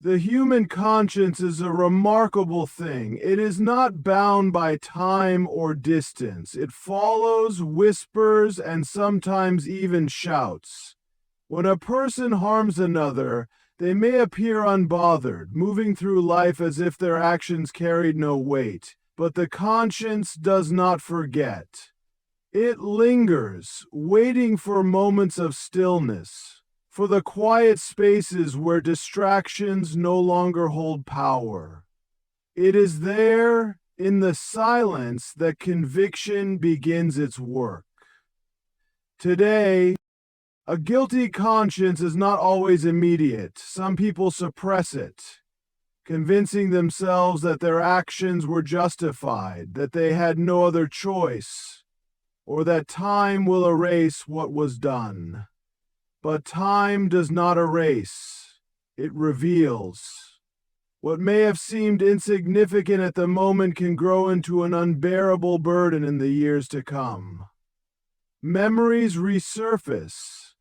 The human conscience is a remarkable thing. It is not bound by time or distance. It follows, whispers, and sometimes even shouts. When a person harms another, they may appear unbothered, moving through life as if their actions carried no weight. But the conscience does not forget. It lingers, waiting for moments of stillness, for the quiet spaces where distractions no longer hold power. It is there, in the silence, that conviction begins its work. Today, a guilty conscience is not always immediate. Some people suppress it, convincing themselves that their actions were justified, that they had no other choice, or that time will erase what was done. But time does not erase, it reveals. What may have seemed insignificant at the moment can grow into an unbearable burden in the years to come. Memories resurface,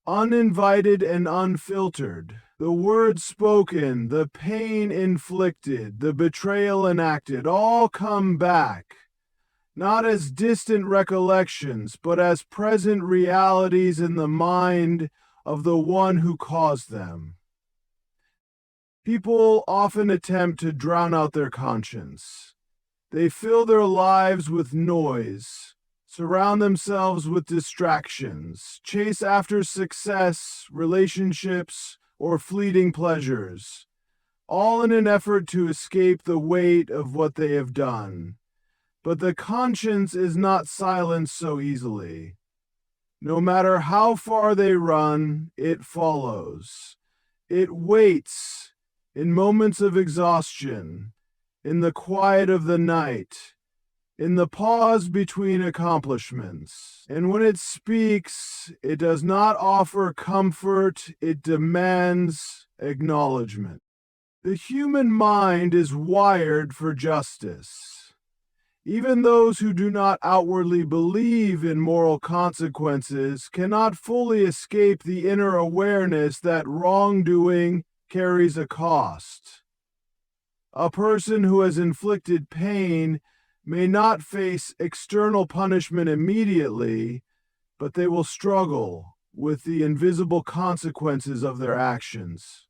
uninvited and unfiltered. The words spoken, the pain inflicted, the betrayal enacted, all come back, not as distant recollections, but as present realities in the mind of the one who caused them. People often attempt to drown out their conscience. They fill their lives with noise, surround themselves with distractions, chase after success, relationships, or fleeting pleasures, all in an effort to escape the weight of what they have done. But the conscience is not silenced so easily. No matter how far they run, it follows. It waits in moments of exhaustion, in the quiet of the night, in the pause between accomplishments. And when it speaks, it does not offer comfort, it demands acknowledgement. The human mind is wired for justice. Even those who do not outwardly believe in moral consequences cannot fully escape the inner awareness that wrongdoing carries a cost. A person who has inflicted pain may not face external punishment immediately, but they will struggle with the invisible consequences of their actions.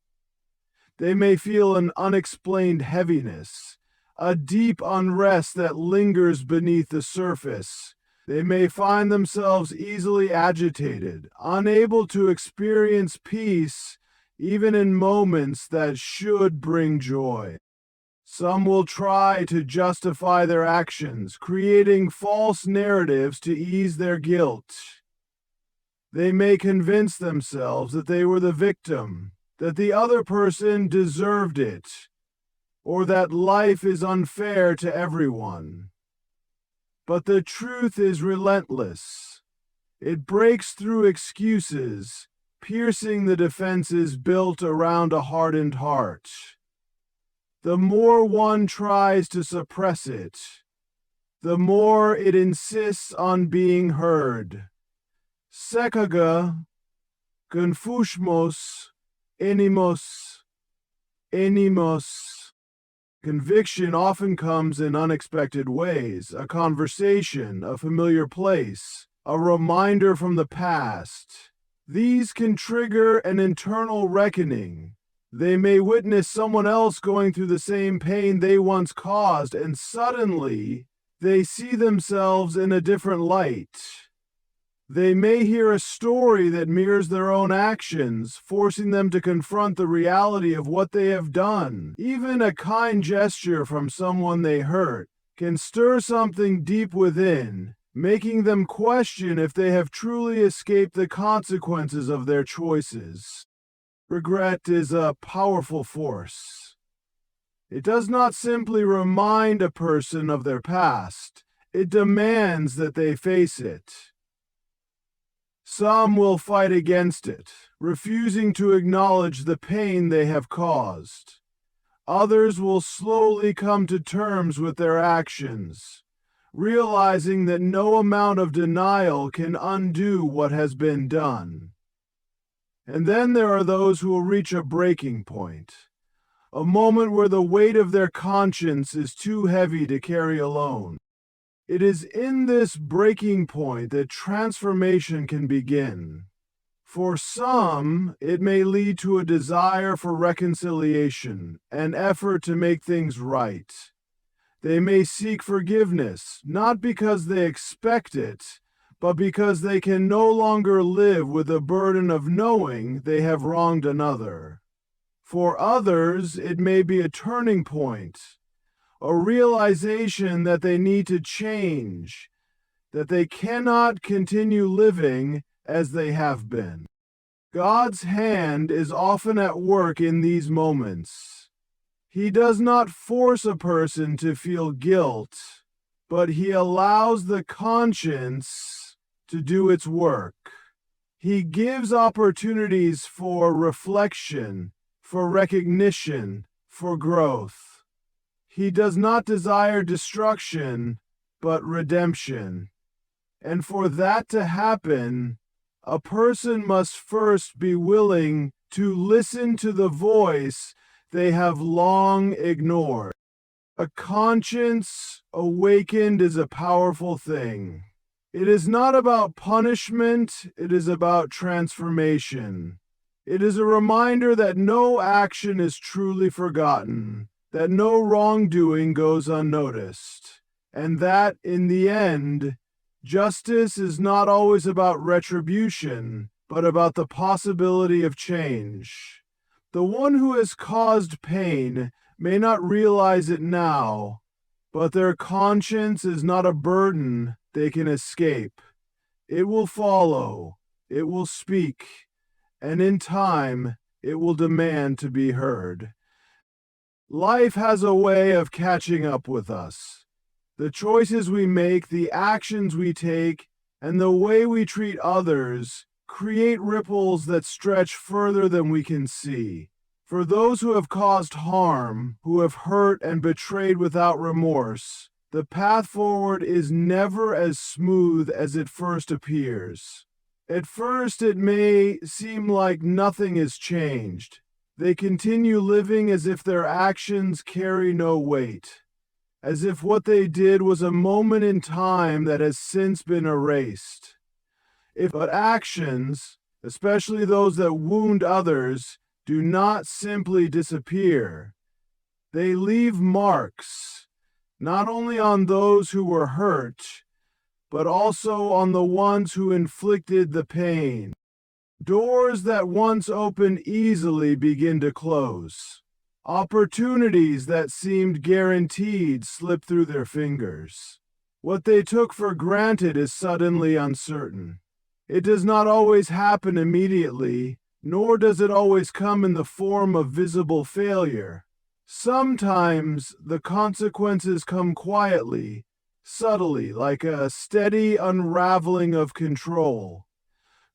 They may feel an unexplained heaviness, a deep unrest that lingers beneath the surface. They may find themselves easily agitated, unable to experience peace even in moments that should bring joy. Some will try to justify their actions, creating false narratives to ease their guilt. They may convince themselves that they were the victim, that the other person deserved it, or that life is unfair to everyone. But the truth is relentless. It breaks through excuses, piercing the defenses built around a hardened heart. The more one tries to suppress it, the more it insists on being heard. Sekaga, confushmos, enimos. Conviction often comes in unexpected ways, a conversation, a familiar place, a reminder from the past. These can trigger an internal reckoning. They may witness someone else going through the same pain they once caused, and suddenly they see themselves in a different light. They may hear a story that mirrors their own actions, forcing them to confront the reality of what they have done. Even a kind gesture from someone they hurt can stir something deep within, making them question if they have truly escaped the consequences of their choices. Regret is a powerful force. It does not simply remind a person of their past, it demands that they face it. Some will fight against it, refusing to acknowledge the pain they have caused. Others will slowly come to terms with their actions, realizing that no amount of denial can undo what has been done. And then there are those who will reach a breaking point. a moment where the weight of their conscience is too heavy to carry alone. It is in this breaking point that transformation can begin. For some, it may lead to a desire for reconciliation, an effort to make things right. They may seek forgiveness, not because they expect it, but because they can no longer live with the burden of knowing they have wronged another. For others, it may be a turning point, a realization that they need to change, that they cannot continue living as they have been. God's hand is often at work in these moments. He does not force a person to feel guilt, but he allows the conscience to do its work. He gives opportunities for reflection, for recognition, for growth. He does not desire destruction, but redemption. And for that to happen, a person must first be willing to listen to the voice they have long ignored. A conscience awakened is a powerful thing. It is not about punishment, it is about transformation. It is a reminder that no action is truly forgotten, that no wrongdoing goes unnoticed, and that, in the end, justice is not always about retribution, but about the possibility of change. The one who has caused pain may not realize it now, but their conscience is not a burden they can escape. It will follow, it will speak, and in time, it will demand to be heard. Life has a way of catching up with us. The choices we make, the actions we take, and the way we treat others create ripples that stretch further than we can see. For those who have caused harm, who have hurt and betrayed without remorse, the path forward is never as smooth as it first appears. At first, it may seem like nothing has changed. They continue living as if their actions carry no weight, as if what they did was a moment in time that has since been erased. But actions, especially those that wound others, do not simply disappear. They leave marks, not only on those who were hurt, but also on the ones who inflicted the pain. Doors that once opened easily begin to close. Opportunities that seemed guaranteed slip through their fingers. What they took for granted is suddenly uncertain. It does not always happen immediately, nor does it always come in the form of visible failure. Sometimes the consequences come quietly, subtly, like a steady unraveling of control.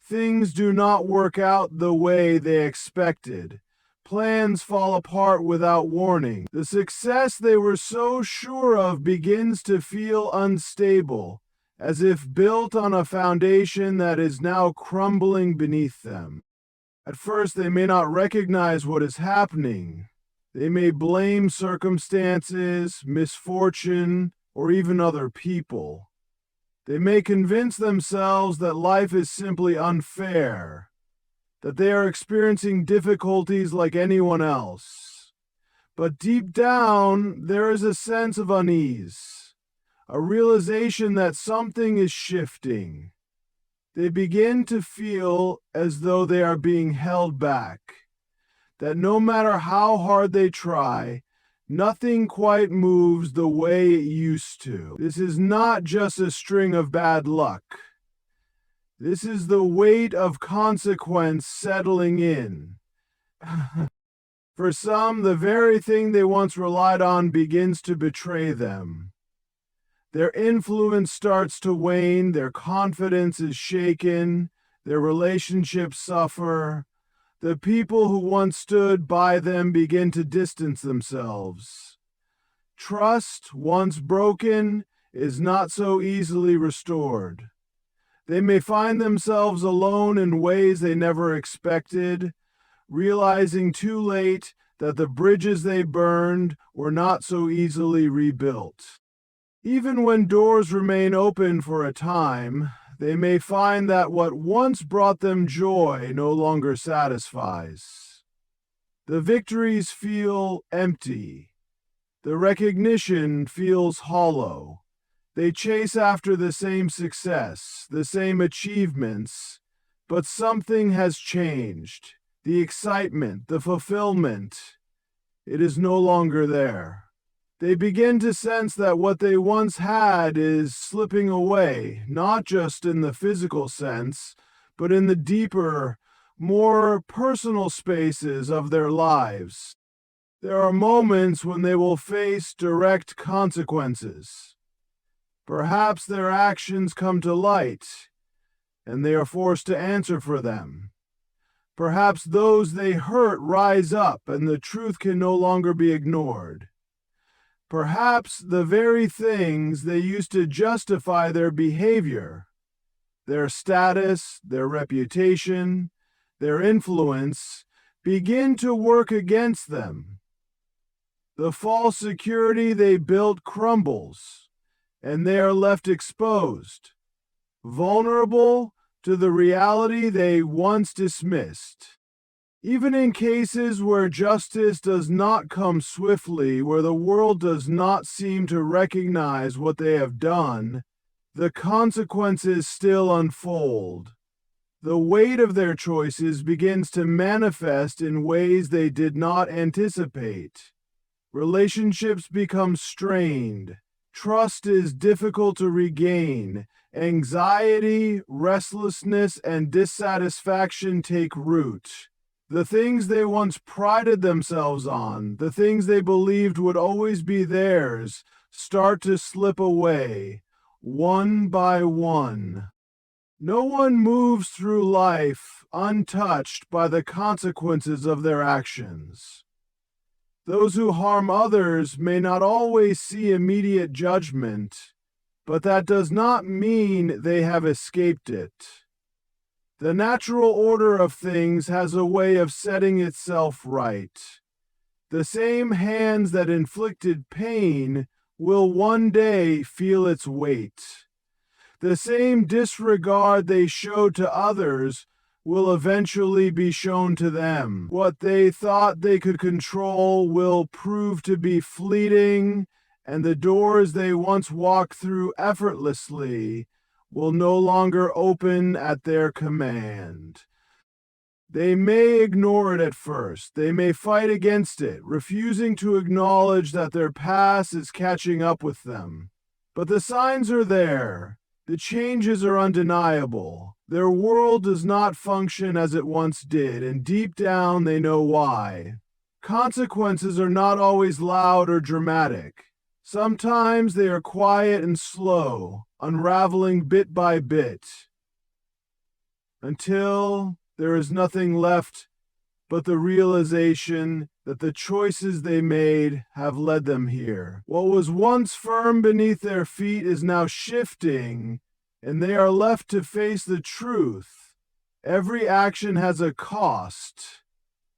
Things do not work out the way they expected. Plans fall apart without warning. The success they were so sure of begins to feel unstable, as if built on a foundation that is now crumbling beneath them. At first, they may not recognize what is happening. They may blame circumstances, misfortune, or even other people. They may convince themselves that life is simply unfair, that they are experiencing difficulties like anyone else. But deep down, there is a sense of unease, a realization that something is shifting. They begin to feel as though they are being held back, that no matter how hard they try, nothing quite moves the way it used to. This is not just a string of bad luck. This is the weight of consequence settling in. For some, the very thing they once relied on begins to betray them. Their influence starts to wane, their confidence is shaken, their relationships suffer. The people who once stood by them begin to distance themselves. Trust, once broken, is not so easily restored. They may find themselves alone in ways they never expected, realizing too late that the bridges they burned were not so easily rebuilt. Even when doors remain open for a time, they may find that what once brought them joy no longer satisfies. The victories feel empty. The recognition feels hollow. They chase after the same success, the same achievements, but something has changed. The excitement, the fulfillment, it is no longer there. They begin to sense that what they once had is slipping away, not just in the physical sense, but in the deeper, more personal spaces of their lives. There are moments when they will face direct consequences. Perhaps their actions come to light, and they are forced to answer for them. Perhaps those they hurt rise up, and the truth can no longer be ignored. Perhaps the very things they used to justify their behavior, their status, their reputation, their influence, begin to work against them. The false security they built crumbles, and they are left exposed, vulnerable to the reality they once dismissed. Even in cases where justice does not come swiftly, where the world does not seem to recognize what they have done, the consequences still unfold. The weight of their choices begins to manifest in ways they did not anticipate. Relationships become strained. Trust is difficult to regain. Anxiety, restlessness, and dissatisfaction take root. The things they once prided themselves on, the things they believed would always be theirs, start to slip away, one by one. No one moves through life untouched by the consequences of their actions. Those who harm others may not always see immediate judgment, but that does not mean they have escaped it. The natural order of things has a way of setting itself right. The same hands that inflicted pain will one day feel its weight. The same disregard they showed to others will eventually be shown to them. What they thought they could control will prove to be fleeting, and the doors they once walked through effortlessly will no longer open at their command. They may ignore it at first. They may fight against it, refusing to acknowledge that their past is catching up with them. But the signs are there. The changes are undeniable. Their world does not function as it once did, and deep down they know why. Consequences are not always loud or dramatic. Sometimes they are quiet and slow, unraveling bit by bit, until there is nothing left but the realization that the choices they made have led them here. What was once firm beneath their feet is now shifting, and they are left to face the truth. Every action has a cost,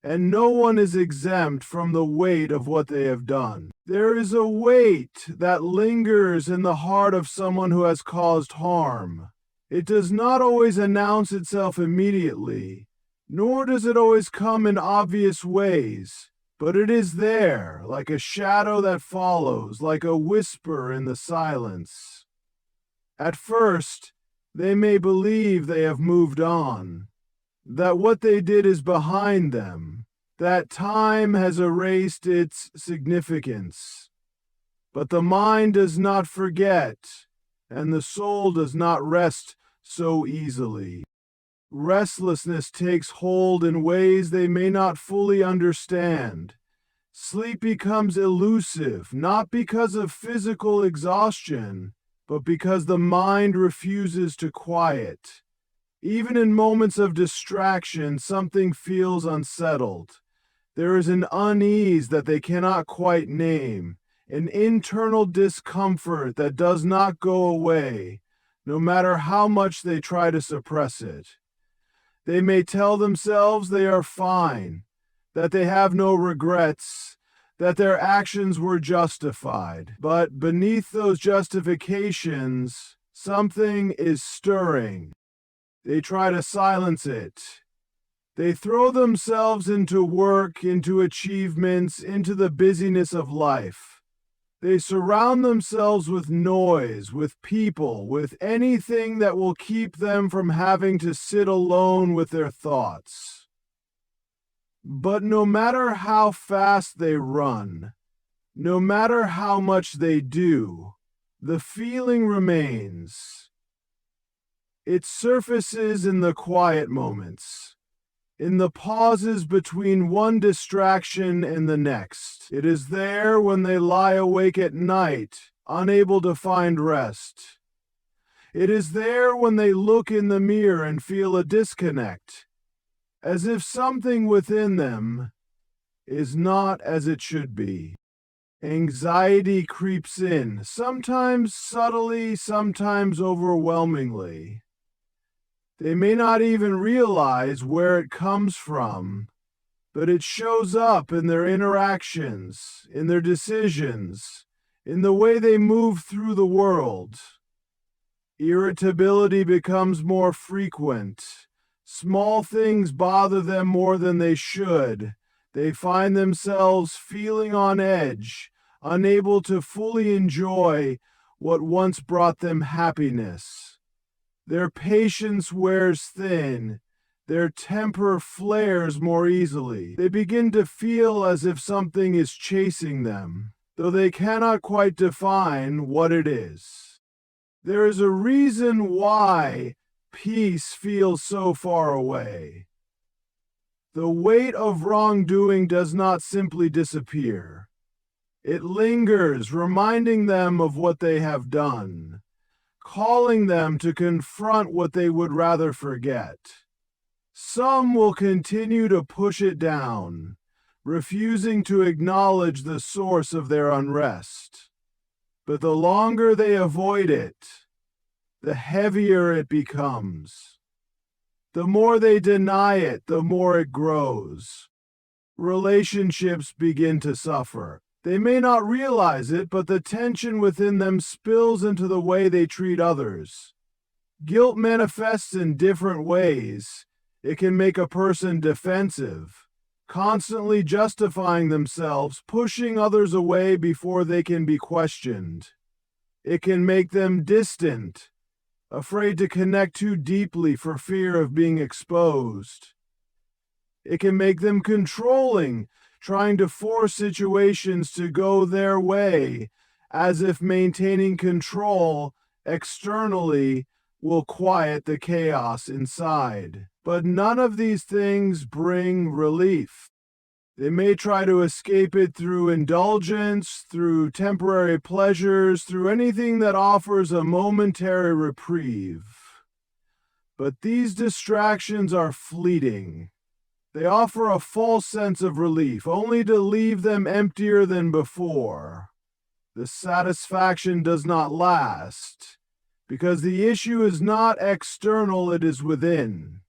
and no one is exempt from the weight of what they have done. There is a weight that lingers in the heart of someone who has caused harm. It does not always announce itself immediately, nor does it always come in obvious ways, but it is there, like a shadow that follows, like a whisper in the silence. At first, they may believe they have moved on, that what they did is behind them, that time has erased its significance. But the mind does not forget, and the soul does not rest so easily. Restlessness takes hold in ways they may not fully understand. Sleep becomes elusive, not because of physical exhaustion, but because the mind refuses to quiet. Even in moments of distraction, something feels unsettled. There is an unease that they cannot quite name, an internal discomfort that does not go away, no matter how much they try to suppress it. They may tell themselves they are fine, that they have no regrets, that their actions were justified. But beneath those justifications, something is stirring. They try to silence it. They throw themselves into work, into achievements, into the busyness of life. They surround themselves with noise, with people, with anything that will keep them from having to sit alone with their thoughts. But no matter how fast they run, no matter how much they do, the feeling remains. It surfaces in the quiet moments, in the pauses between one distraction and the next. It is there when they lie awake at night, unable to find rest. It is there when they look in the mirror and feel a disconnect, as if something within them is not as it should be. Anxiety creeps in, sometimes subtly, sometimes overwhelmingly. They may not even realize where it comes from, but it shows up in their interactions, in their decisions, in the way they move through the world. Irritability becomes more frequent. Small things bother them more than they should. They find themselves feeling on edge, unable to fully enjoy what once brought them happiness. Their patience wears thin. Their temper flares more easily. They begin to feel as if something is chasing them, though they cannot quite define what it is. There is a reason why peace feels so far away. The weight of wrongdoing does not simply disappear. It lingers, reminding them of what they have done, calling them to confront what they would rather forget. Some will continue to push it down, refusing to acknowledge the source of their unrest. But the longer they avoid it, the heavier it becomes. The more they deny it, the more it grows. Relationships begin to suffer. They may not realize it, but the tension within them spills into the way they treat others. Guilt manifests in different ways. It can make a person defensive, constantly justifying themselves, pushing others away before they can be questioned. It can make them distant, afraid to connect too deeply for fear of being exposed. It can make them controlling, trying to force situations to go their way, as if maintaining control externally will quiet the chaos inside. But none of these things bring relief. They may try to escape it through indulgence, through temporary pleasures, through anything that offers a momentary reprieve. But these distractions are fleeting. They offer a false sense of relief, only to leave them emptier than before. The satisfaction does not last, because the issue is not external, it is within.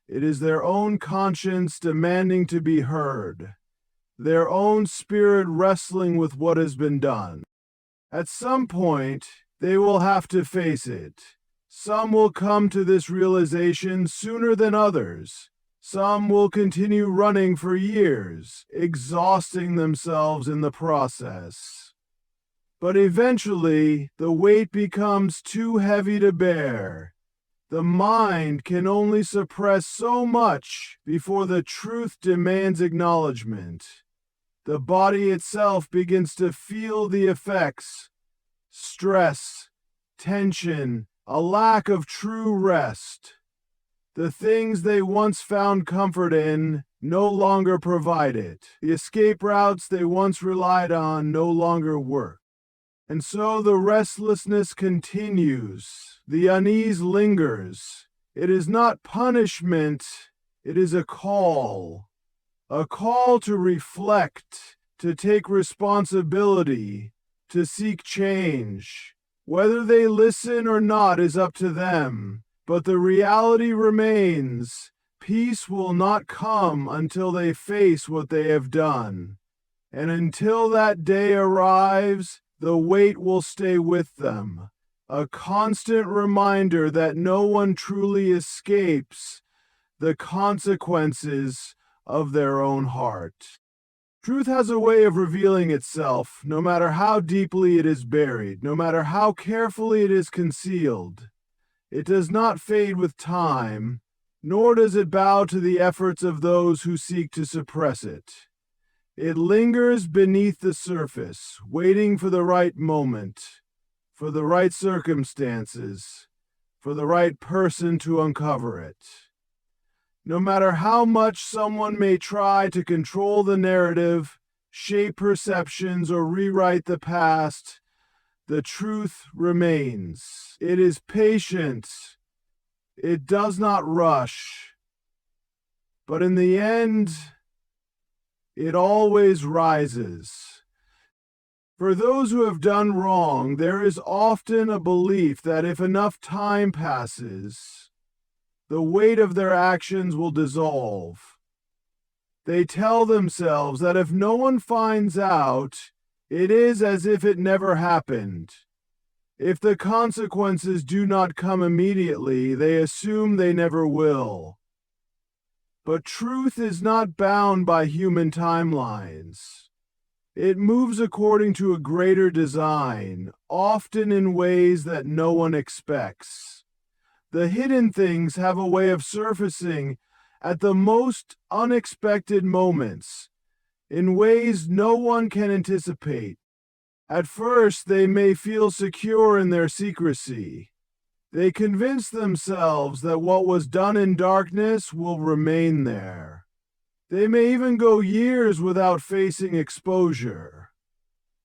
It is their own conscience demanding to be heard, their own spirit wrestling with what has been done. At some point, they will have to face it. Some will come to this realization sooner than others. Some will continue running for years, exhausting themselves in the process. But eventually, the weight becomes too heavy to bear. The mind can only suppress so much before the truth demands acknowledgement. The body itself begins to feel the effects: stress, tension, a lack of true rest. The things they once found comfort in no longer provide it. The escape routes they once relied on no longer work. And so the restlessness continues. The unease lingers. It is not punishment, it is a call. A call to reflect, to take responsibility, to seek change. Whether they listen or not is up to them. But the reality remains, Peace will not come until they face what they have done. And until that day arrives, the weight will stay with them, a constant reminder that no one truly escapes the consequences of their own heart. Truth has a way of revealing itself, no matter how deeply it is buried, no matter how carefully it is concealed. It does not fade with time, nor does it bow to the efforts of those who seek to suppress it. It lingers beneath the surface, waiting for the right moment, for the right circumstances, for the right person to uncover it. No matter how much someone may try to control the narrative, shape perceptions, or rewrite the past, the truth remains. It is patient. It does not rush. But in the end, it always rises. For those who have done wrong, there is often a belief that if enough time passes, the weight of their actions will dissolve. They tell themselves that if no one finds out, it is as if it never happened. If the consequences do not come immediately, they assume they never will. But truth is not bound by human timelines. It moves according to a greater design, often in ways that no one expects. The hidden things have a way of surfacing at the most unexpected moments, in ways no one can anticipate. At first, they may feel secure in their secrecy. They convince themselves that what was done in darkness will remain there. They may even go years without facing exposure.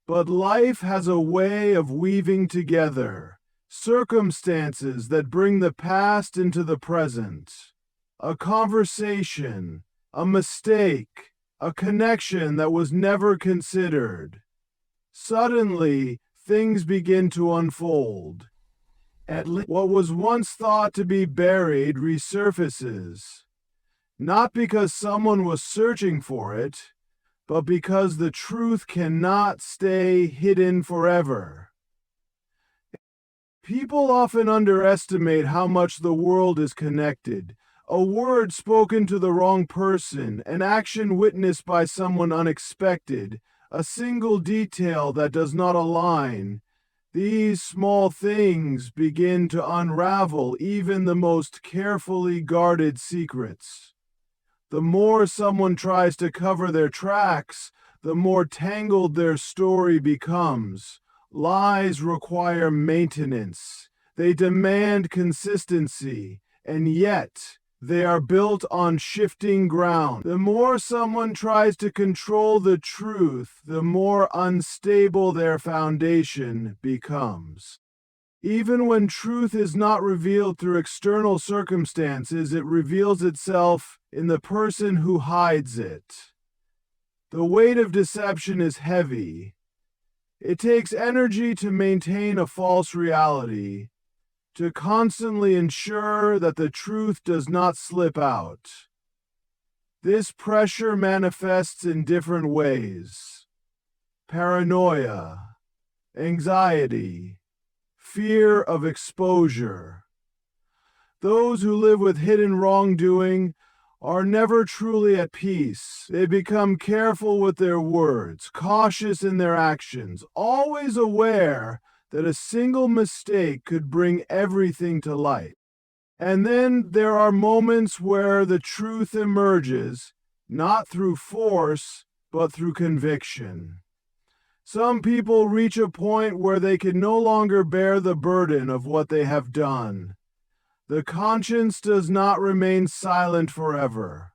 But life has a way of weaving together circumstances that bring the past into the present. A conversation, a mistake, a connection that was never considered. Suddenly, things begin to unfold. What was once thought to be buried resurfaces, not because someone was searching for it, but because the truth cannot stay hidden forever. People often underestimate how much the world is connected. A word spoken to the wrong person, an action witnessed by someone unexpected, a single detail that does not align. These small things begin to unravel even the most carefully guarded secrets. The more someone tries to cover their tracks, the more tangled their story becomes. Lies require maintenance. They demand consistency, and yet they are built on shifting ground. The more someone tries to control the truth, the more unstable their foundation becomes. Even when truth is not revealed through external circumstances, it reveals itself in the person who hides it. The weight of deception is heavy. It takes energy to maintain a false reality, to constantly ensure that the truth does not slip out. This pressure manifests in different ways: paranoia, anxiety, fear of exposure. Those who live with hidden wrongdoing are never truly at peace. They become careful with their words, cautious in their actions, always aware that a single mistake could bring everything to light. And then there are moments where the truth emerges, not through force, but through conviction. Some people reach a point where they can no longer bear the burden of what they have done. The conscience does not remain silent forever.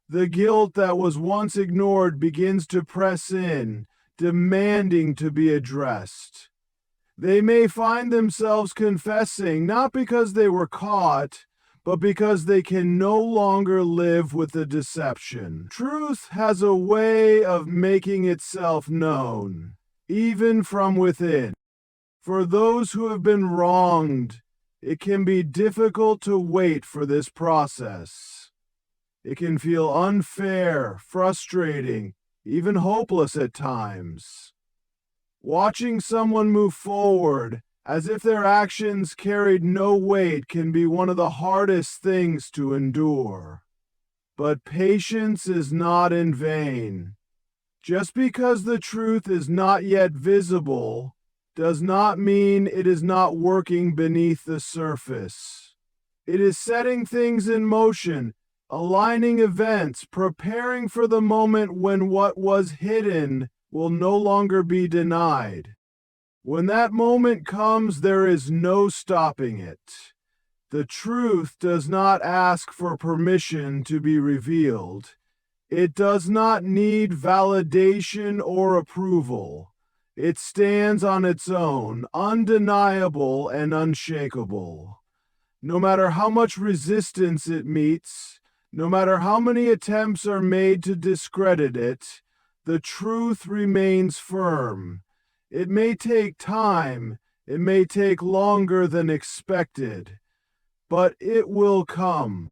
The guilt that was once ignored begins to press in, demanding to be addressed. They may find themselves confessing not because they were caught, but because they can no longer live with the deception. Truth has a way of making itself known, even from within. For those who have been wronged, it can be difficult to wait for this process. It can feel unfair, frustrating, even hopeless at times. Watching someone move forward as if their actions carried no weight can be one of the hardest things to endure. But patience is not in vain. Just because the truth is not yet visible does not mean it is not working beneath the surface. It is setting things in motion, aligning events, preparing for the moment when what was hidden will no longer be denied. When that moment comes, there is no stopping it. The truth does not ask for permission to be revealed. It does not need validation or approval. It stands on its own, undeniable and unshakable. No matter how much resistance it meets, no matter how many attempts are made to discredit it, the truth remains firm. It may take time, it may take longer than expected, but it will come.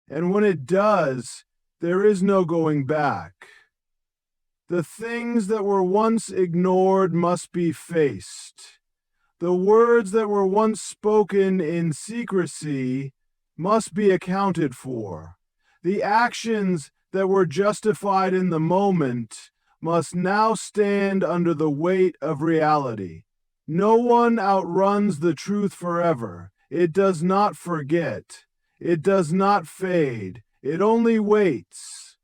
And when it does, there is no going back. The things that were once ignored must be faced. The words that were once spoken in secrecy must be accounted for. The actions that were justified in the moment must now stand under the weight of reality. No one outruns the truth forever. It does not forget. It does not fade. It only waits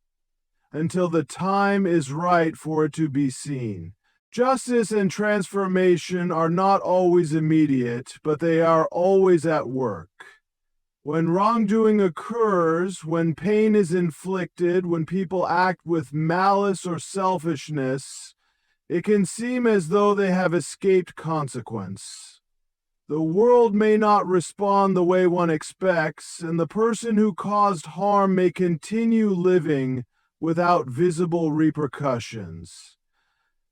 until the time is right for it to be seen. Justice and transformation are not always immediate, but they are always at work. When wrongdoing occurs, when pain is inflicted, when people act with malice or selfishness, it can seem as though they have escaped consequence. The world may not respond the way one expects, and the person who caused harm may continue living without visible repercussions.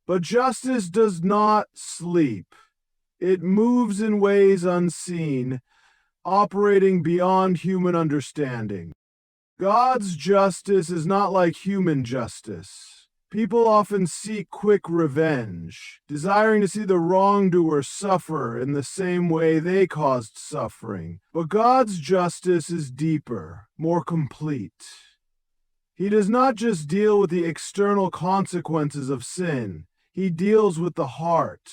But justice does not sleep. It moves in ways unseen, operating beyond human understanding. God's justice is not like human justice. People often seek quick revenge, desiring to see the wrongdoer suffer in the same way they caused suffering. But God's justice is deeper, more complete. He does not just deal with the external consequences of sin. He deals with the heart.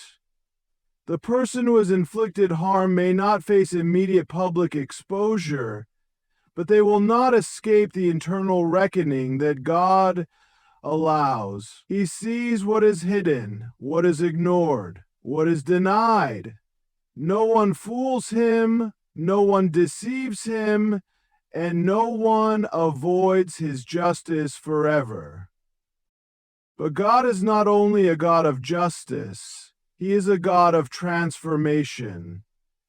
The person who has inflicted harm may not face immediate public exposure, but they will not escape the internal reckoning that God allows. He sees what is hidden, what is ignored, what is denied. No one fools him, no one deceives him, and no one avoids his justice forever. But God is not only a God of justice, He is a God of transformation.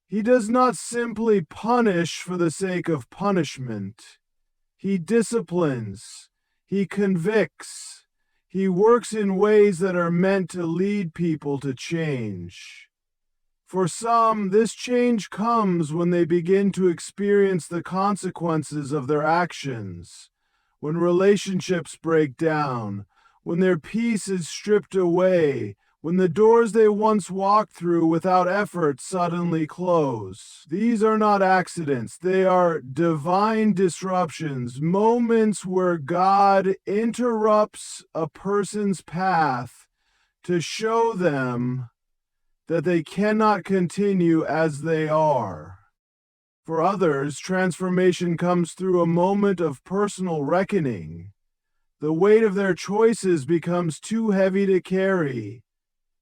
He does not simply punish for the sake of punishment. He disciplines. He convicts. He works in ways that are meant to lead people to change. For some, this change comes when they begin to experience the consequences of their actions, when relationships break down, when their peace is stripped away, when the doors they once walked through without effort suddenly close. These are not accidents. They are divine disruptions, moments where God interrupts a person's path to show them that they cannot continue as they are. For others, transformation comes through a moment of personal reckoning. The weight of their choices becomes too heavy to carry.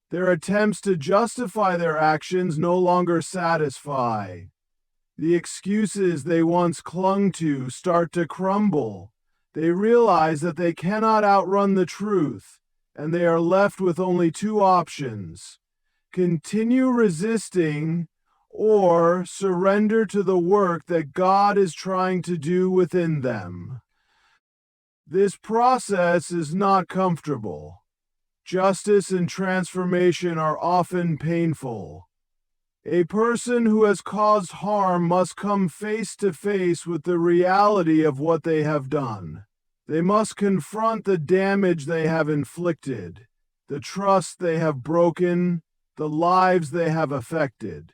Their attempts to justify their actions no longer satisfy. The excuses they once clung to start to crumble. They realize that they cannot outrun the truth, and they are left with only two options: continue resisting or surrender to the work that God is trying to do within them. This process is not comfortable. Justice and transformation are often painful. A person who has caused harm must come face to face with the reality of what they have done. They must confront the damage they have inflicted, the trust they have broken, the lives they have affected.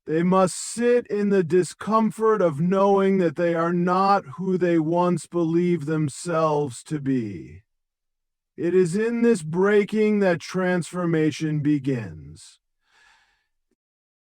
They must sit in the discomfort of knowing that they are not who they once believed themselves to be. It is in this breaking that transformation begins.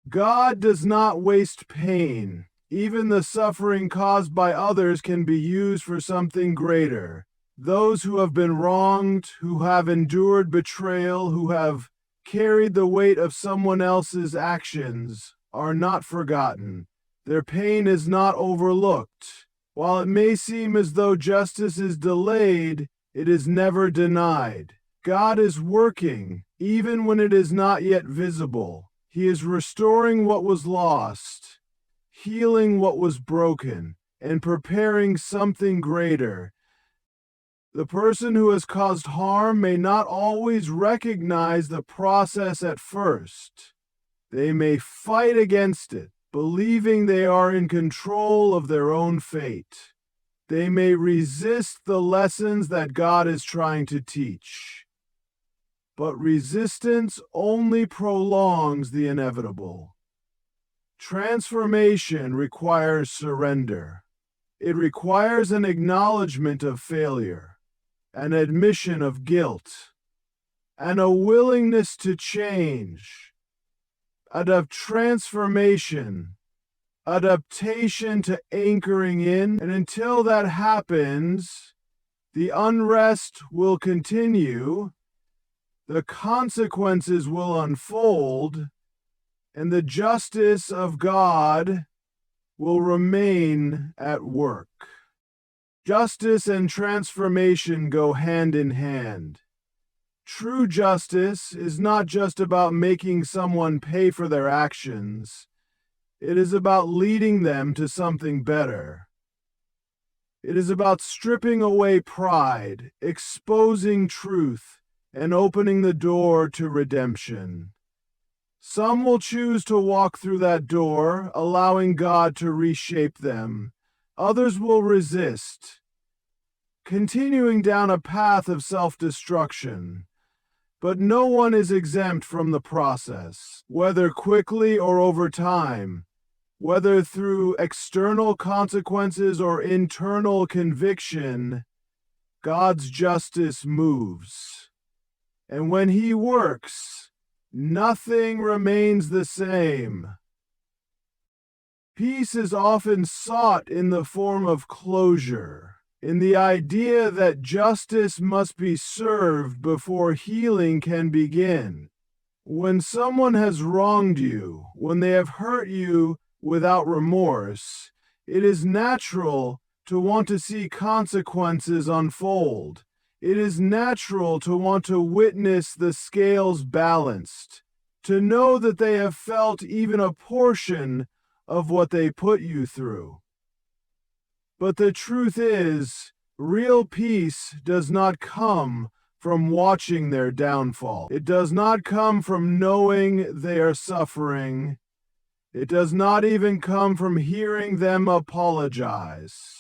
God does not waste pain. Even the suffering caused by others can be used for something greater. Those who have been wronged, who have endured betrayal, who have carried the weight of someone else's actions, are not forgotten. Their pain is not overlooked. While it may seem as though justice is delayed, it is never denied. God is working, even when it is not yet visible. He is restoring what was lost, healing what was broken, and preparing something greater. The person who has caused harm may not always recognize the process at first. They may fight against it, believing they are in control of their own fate. They may resist the lessons that God is trying to teach. But resistance only prolongs the inevitable. Transformation requires surrender. It requires an acknowledgement of failure, an admission of guilt, and a willingness to change. Transformation, adaptation to anchoring in, and until that happens, the unrest will continue, the consequences will unfold, and the justice of God will remain at work. Justice and transformation go hand in hand. True justice is not just about making someone pay for their actions. It is about leading them to something better. It is about stripping away pride, exposing truth, and opening the door to redemption. Some will choose to walk through that door, allowing God to reshape them. Others will resist, continuing down a path of self-destruction. But no one is exempt from the process, whether quickly or over time, whether through external consequences or internal conviction. God's justice moves. And when He works, nothing remains the same. Peace is often sought in the form of closure, in the idea that justice must be served before healing can begin. When someone has wronged you, when they have hurt you without remorse, it is natural to want to see consequences unfold. It is natural to want to witness the scales balanced, to know that they have felt even a portion of what they put you through. But the truth is, real peace does not come from watching their downfall. It does not come from knowing they are suffering. It does not even come from hearing them apologize.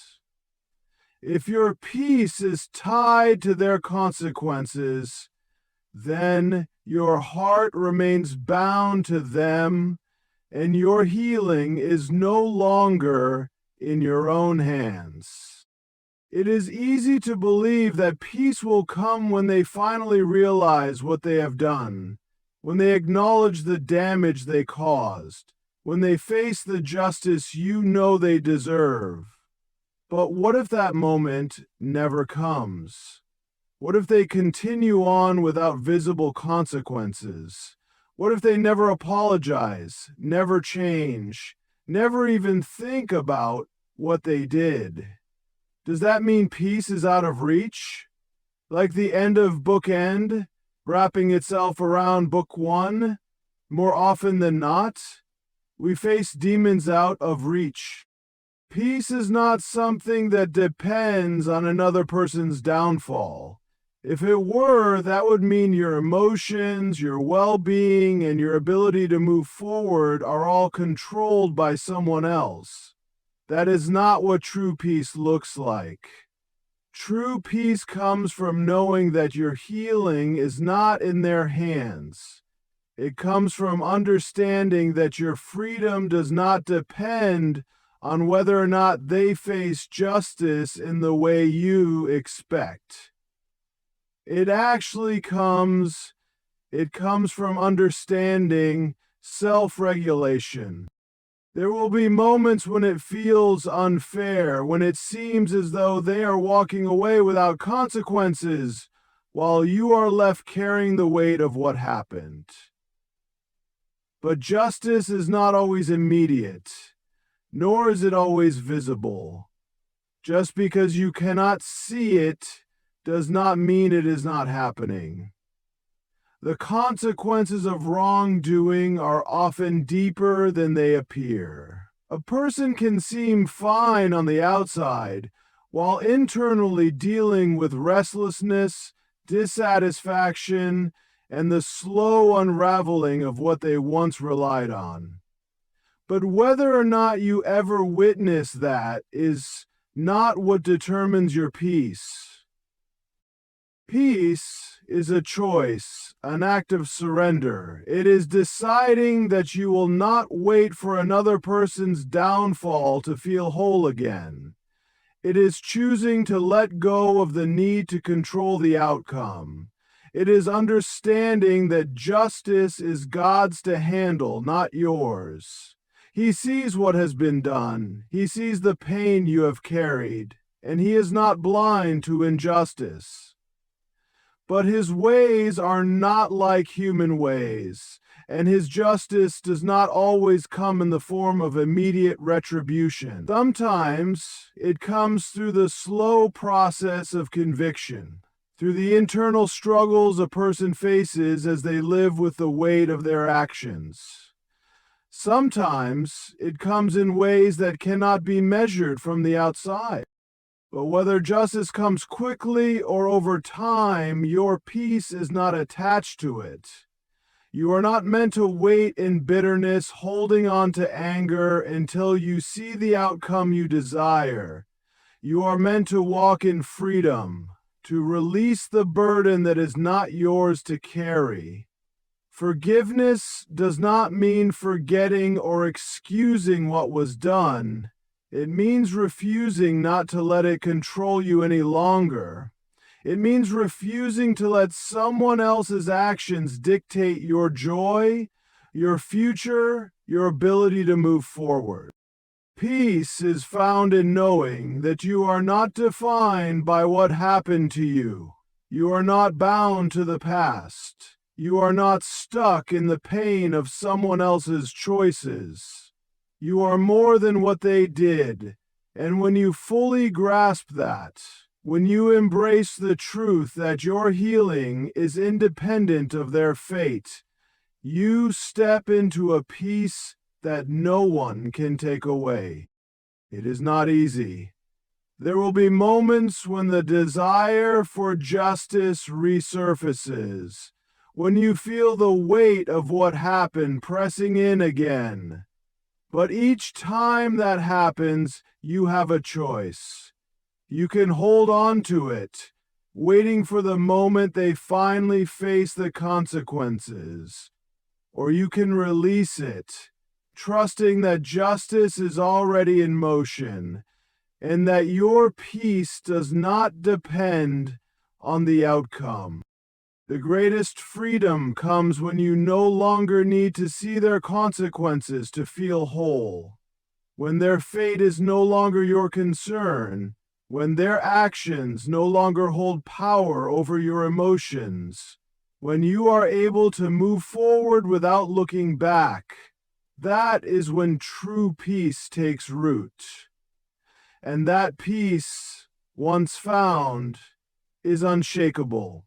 If your peace is tied to their consequences, then your heart remains bound to them, and your healing is no longer in your own hands. It is easy to believe that peace will come when they finally realize what they have done, when they acknowledge the damage they caused, when they face the justice you know they deserve. But what if that moment never comes? What if they continue on without visible consequences? What if they never apologize, never change, never even think about what they did? Does that mean peace is out of reach? Like the end of Book End, wrapping itself around Book 1? More often than not, we face demons out of reach. Peace is not something that depends on another person's downfall. If it were, that would mean your emotions, your well-being, and your ability to move forward are all controlled by someone else. That is not what true peace looks like. True peace comes from knowing that your healing is not in their hands. It comes from understanding that your freedom does not depend on whether or not they face justice in the way you expect. It actually comes from understanding self-regulation. There will be moments when it feels unfair, when it seems as though they are walking away without consequences, while you are left carrying the weight of what happened. But justice is not always immediate, nor is it always visible. Just because you cannot see it does not mean it is not happening. The consequences of wrongdoing are often deeper than they appear. A person can seem fine on the outside, while internally dealing with restlessness, dissatisfaction, and the slow unraveling of what they once relied on. But whether or not you ever witness that is not what determines your peace. Peace is a choice, an act of surrender. It is deciding that you will not wait for another person's downfall to feel whole again. It is choosing to let go of the need to control the outcome. It is understanding that justice is God's to handle, not yours. He sees what has been done. He sees the pain you have carried, and He is not blind to injustice. But His ways are not like human ways, and His justice does not always come in the form of immediate retribution. Sometimes it comes through the slow process of conviction, through the internal struggles a person faces as they live with the weight of their actions. Sometimes it comes in ways that cannot be measured from the outside. But whether justice comes quickly or over time, your peace is not attached to it. You are not meant to wait in bitterness, holding on to anger until you see the outcome you desire. You are meant to walk in freedom, to release the burden that is not yours to carry. Forgiveness does not mean forgetting or excusing what was done. It means refusing not to let it control you any longer. It means refusing to let someone else's actions dictate your joy, your future, your ability to move forward. Peace is found in knowing that you are not defined by what happened to you. You are not bound to the past. You are not stuck in the pain of someone else's choices. You are more than what they did, and when you fully grasp that, when you embrace the truth that your healing is independent of their fate, you step into a peace that no one can take away. It is not easy. There will be moments when the desire for justice resurfaces, when you feel the weight of what happened pressing in again. But each time that happens, you have a choice. You can hold on to it, waiting for the moment they finally face the consequences. Or you can release it, trusting that justice is already in motion, and that your peace does not depend on the outcome. The greatest freedom comes when you no longer need to see their consequences to feel whole, when their fate is no longer your concern, when their actions no longer hold power over your emotions, when you are able to move forward without looking back. That is when true peace takes root. And that peace, once found, is unshakable.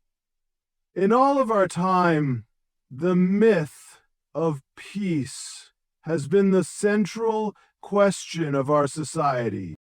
In all of our time, the myth of peace has been the central question of our society.